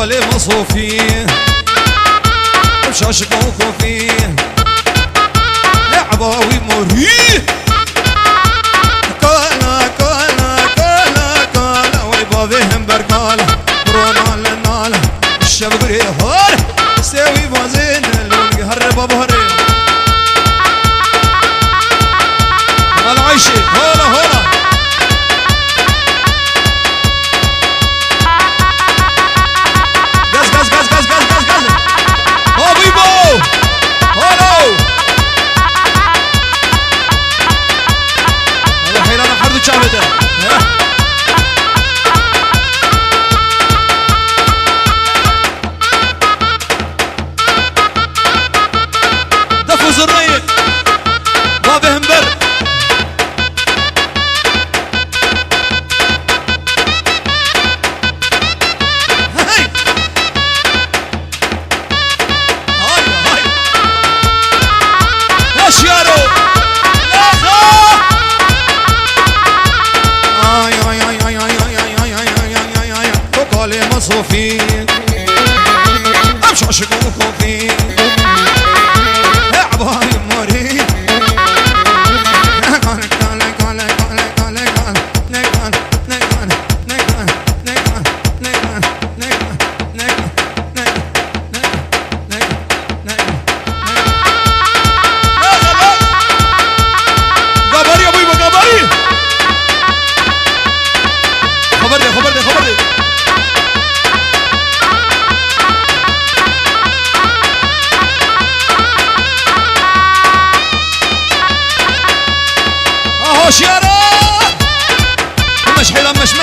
ورقالي مصوفي وشاشق وخوفي عباوي مريه كالا كالا كالا كالا ويبابهم برقالا برونا لنالا الشبقري هار سوي بازين لونقي هربا بهري مال عيشي هولا هولا غاز غاز غاز غاز غاز غاز غاز هو بيبو هولو هذا حيرانا حردو شعبته دفو زرية بابهم بر صوفي امشي عشق وخوفي عباي موري قبري يا ابوي قبري خبرني خبرني خبرني شيارة مش حيلا مش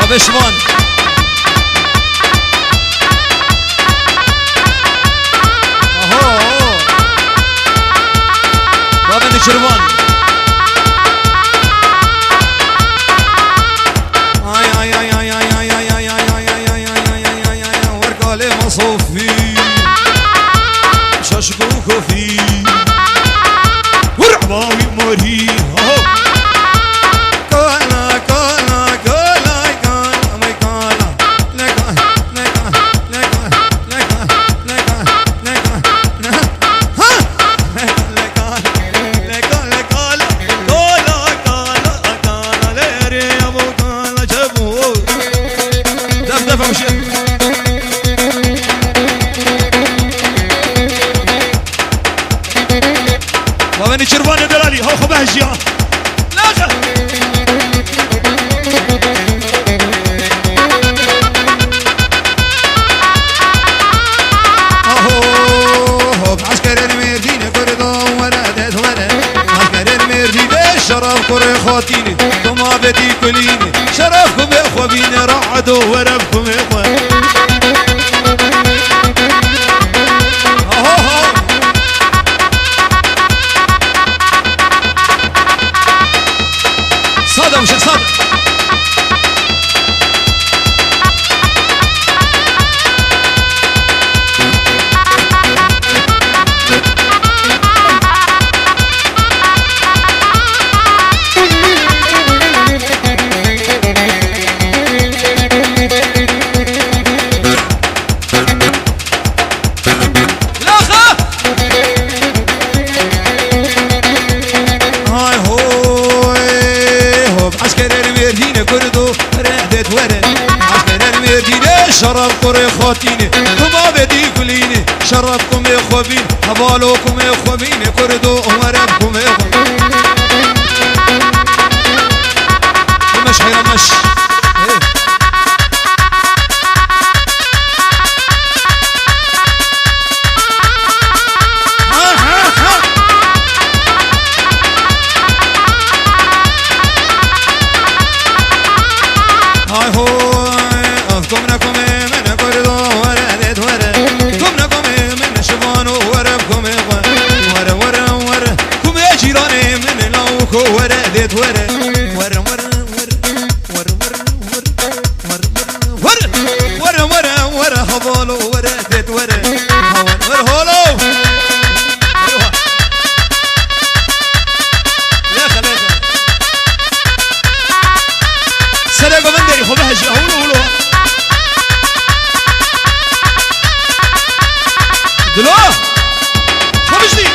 وبشوان اهو بابا نشروان اي اي اي اي اي اي اي اي اي ورقالي مصوفي شاشق وخوفي ورعباوي موري كالا كالا كالا كالا ما كالا لكا لكا لكا لكا لكا لكا ها لكا لكا لكا كالا كالا كالا ليري يا ابو كالا جابو دف دف وشي ومن شربان دلالي هو خبهجيا لاجا اهو بعسكر المردين كردو وردت ورد عسكر المردين شرف كري خاتيني ثم بدي كليني شرفكم اخوبيني رعدوا وربكم اخوة صادق وش صادق شرف قري خواتيني وما بدي كليني شرفكم يا خوبين هبالوكم يا خوبين كردو وربكم يا خوبين مش حيرا مش هاي هو كمنكم من كردو ورد ورد كمنكم من شبانو وربكم ور ور ور كم يا جيراني من لوكو ورد ورد ور ور ور ور ور ور ور هبالو ورد ورد ور هولو يا خليفه دلو خمجني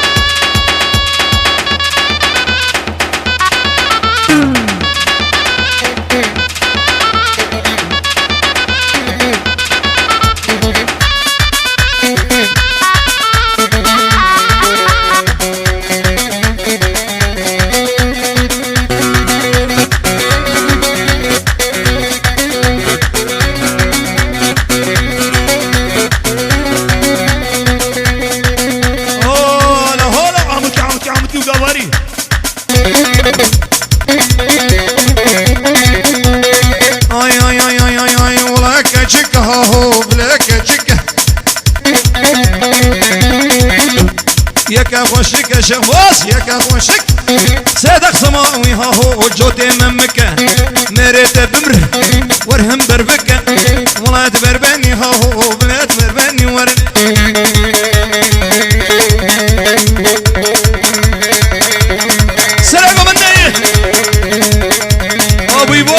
ياك خوشك شهواس ياك خوشك صدق سماوي ها هو جوتي ممك مريت بمر ورهم بربك ولاد بربني ها هو بلاد بربني ور سلام مني ابوي بو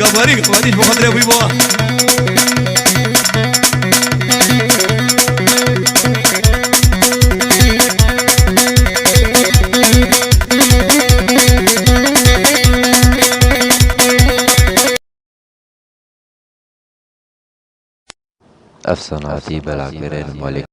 قبري بخاطر ابوي بو أفسنا عتيب العكرين الملك